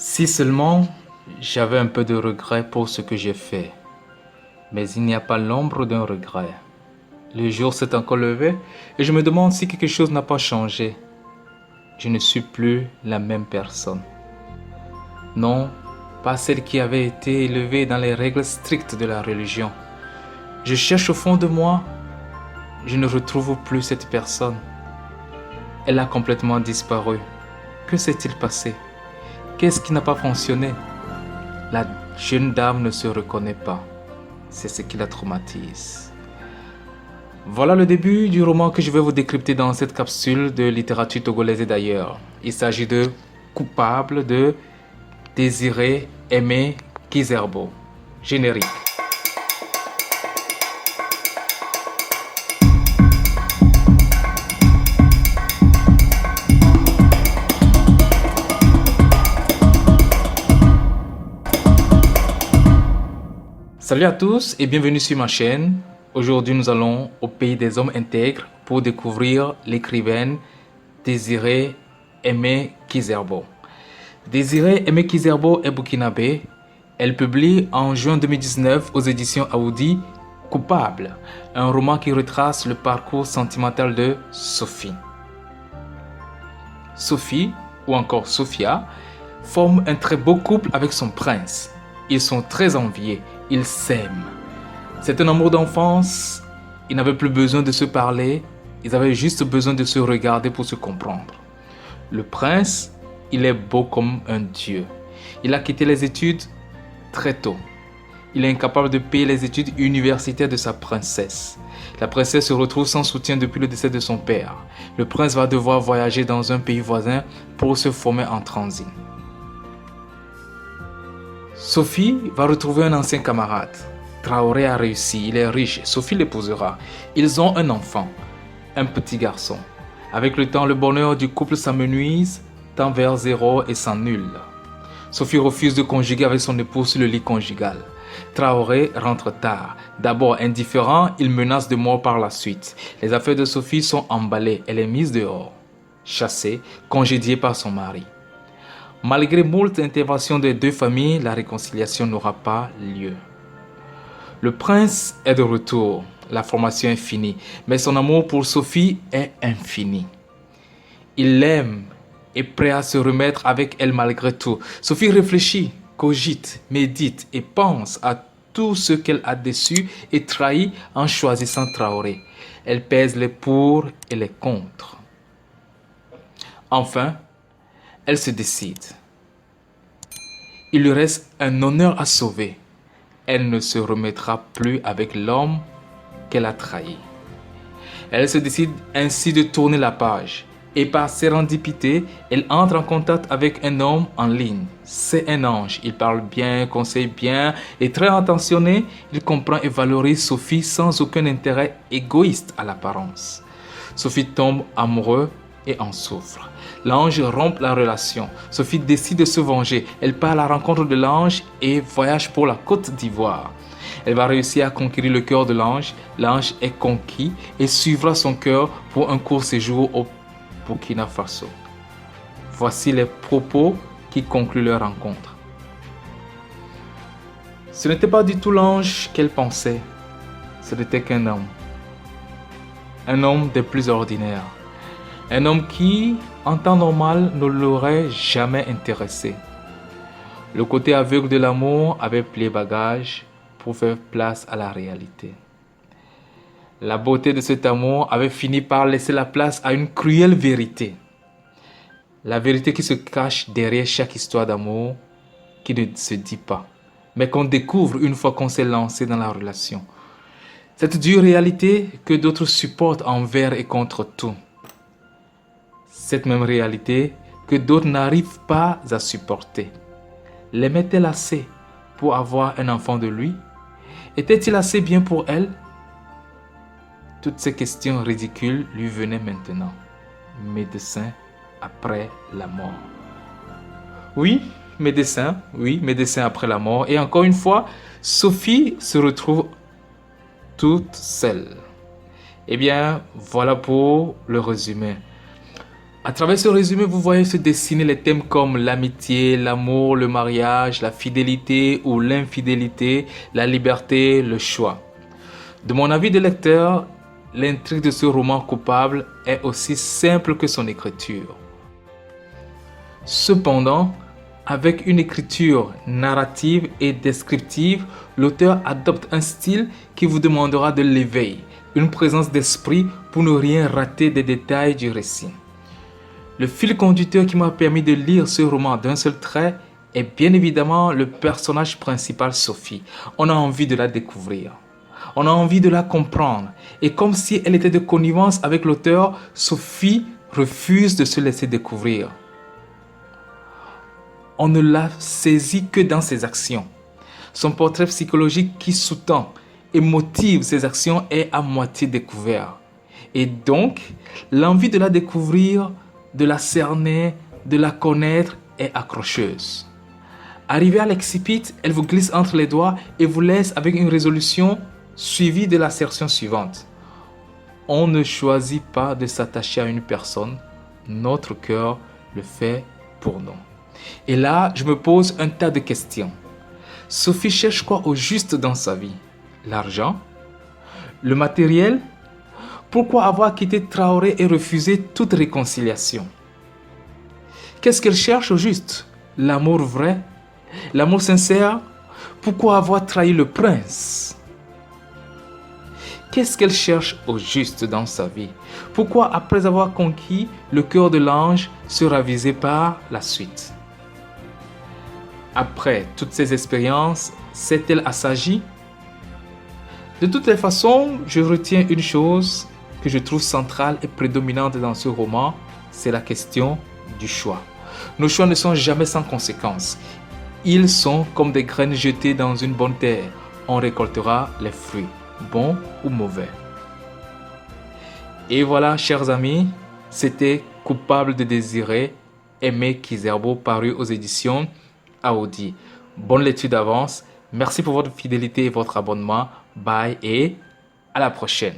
Si seulement j'avais un peu de regret pour ce que j'ai fait, mais il n'y a pas l'ombre d'un regret. Le jour s'est encore levé et je me demande si quelque chose n'a pas changé. Je ne suis plus la même personne. Non, pas celle qui avait été élevée dans les règles strictes de la religion. Je cherche au fond de moi, je ne retrouve plus cette personne. Elle a complètement disparu. Que s'est-il passé? Qu'est-ce qui n'a pas fonctionné? La jeune dame ne se reconnaît pas. C'est ce qui la traumatise. Voilà le début du roman que je vais vous décrypter dans cette capsule de littérature togolaise et d'ailleurs. Il s'agit de Coupable de Désiré Aimé Kizerbo. Générique. Salut à tous et bienvenue sur ma chaîne. Aujourd'hui, nous allons au pays des hommes intègres pour découvrir l'écrivaine Désiré Aimé Kizerbo. Désiré Aimé Kizerbo est burkinabé. Elle publie en juin 2019 aux éditions Aoudi Coupable, un roman qui retrace le parcours sentimental de Sophie. Sophie, ou encore Sophia, forme un très beau couple avec son prince. Ils sont très enviés, ils s'aiment. C'est un amour d'enfance, ils n'avaient plus besoin de se parler, ils avaient juste besoin de se regarder pour se comprendre. Le prince, il est beau comme un dieu. Il a quitté les études très tôt. Il est incapable de payer les études universitaires de sa princesse. La princesse se retrouve sans soutien depuis le décès de son père. Le prince va devoir voyager dans un pays voisin pour se former en transit. Sophie va retrouver un ancien camarade. Traoré a réussi, il est riche, Sophie l'épousera. Ils ont un enfant, un petit garçon. Avec le temps, le bonheur du couple s'amenuise, tend vers zéro et s'annule. Sophie refuse de conjuguer avec son époux sur le lit conjugal. Traoré rentre tard. D'abord indifférent, il menace de mort par la suite. Les affaires de Sophie sont emballées, elle est mise dehors, chassée, congédiée par son mari. Malgré moult interventions des deux familles, la réconciliation n'aura pas lieu. Le prince est de retour, la formation est finie, mais son amour pour Sophie est infini. Il l'aime, est prêt à se remettre avec elle malgré tout. Sophie réfléchit, cogite, médite et pense à tout ce qu'elle a déçu et trahi en choisissant Traoré. Elle pèse les pour et les contre. Enfin, elle se décide. Il lui reste un honneur à sauver. Elle ne se remettra plus avec l'homme qu'elle a trahi. Elle se décide ainsi de tourner la page. Et par sérendipité, elle entre en contact avec un homme en ligne. C'est un ange. Il parle bien, conseille bien et très attentionné. Il comprend et valorise Sophie sans aucun intérêt égoïste à l'apparence. Sophie tombe amoureuse et en souffre. L'ange rompt la relation. Sophie décide de se venger. Elle part à la rencontre de l'ange et voyage pour la Côte d'Ivoire. Elle va réussir à conquérir le cœur de l'ange. L'ange est conquis et suivra son cœur pour un court séjour au Burkina Faso. Voici les propos qui concluent leur rencontre. Ce n'était pas du tout l'ange qu'elle pensait. Ce n'était qu'un homme. Un homme des plus ordinaires. Un homme qui, en temps normal, ne l'aurait jamais intéressé. Le côté aveugle de l'amour avait plié bagage pour faire place à la réalité. La beauté de cet amour avait fini par laisser la place à une cruelle vérité. La vérité qui se cache derrière chaque histoire d'amour qui ne se dit pas, mais qu'on découvre une fois qu'on s'est lancé dans la relation. Cette dure réalité que d'autres supportent envers et contre tout. Cette même réalité que d'autres n'arrivent pas à supporter. L'aimait-elle assez pour avoir un enfant de lui? Était-il assez bien pour elle? Toutes ces questions ridicules lui venaient maintenant. Médecin après la mort. Oui, médecin après la mort. Et encore une fois, Sophie se retrouve toute seule. Eh bien, voilà pour le résumé. À travers ce résumé, vous voyez se dessiner les thèmes comme l'amitié, l'amour, le mariage, la fidélité ou l'infidélité, la liberté, le choix. De mon avis de lecteur, l'intrigue de ce roman coupable est aussi simple que son écriture. Cependant, avec une écriture narrative et descriptive, l'auteur adopte un style qui vous demandera de l'éveil, une présence d'esprit pour ne rien rater des détails du récit. Le fil conducteur qui m'a permis de lire ce roman d'un seul trait est bien évidemment le personnage principal Sophie. On a envie de la découvrir. On a envie de la comprendre. Et comme si elle était de connivence avec l'auteur, Sophie refuse de se laisser découvrir. On ne la saisit que dans ses actions. Son portrait psychologique qui sous-tend et motive ses actions est à moitié découvert. Et donc, l'envie de la découvrir, de la cerner, de la connaître est accrocheuse. Arrivée à l'excipit, elle vous glisse entre les doigts et vous laisse avec une résolution suivie de l'assertion suivante. On ne choisit pas de s'attacher à une personne, notre cœur le fait pour nous. Et là, je me pose un tas de questions. Sophie cherche quoi au juste dans sa vie? L'argent? Le matériel? Pourquoi avoir quitté Traoré et refusé toute réconciliation? Qu'est-ce qu'elle cherche au juste? L'amour vrai? L'amour sincère? Pourquoi avoir trahi le prince? Qu'est-ce qu'elle cherche au juste dans sa vie? Pourquoi, après avoir conquis le cœur de l'ange, se raviser par la suite? Après toutes ces expériences, s'est-elle assagie? De toutes les façons, je retiens une chose que je trouve centrale et prédominante dans ce roman, c'est la question du choix. Nos choix ne sont jamais sans conséquences. Ils sont comme des graines jetées dans une bonne terre. On récoltera les fruits, bons ou mauvais. Et voilà, chers amis, c'était Coupable de désirer, Aimé Kizerbo, paru aux éditions Audi. Bonne lecture d'avance. Merci pour votre fidélité et votre abonnement. Bye et à la prochaine.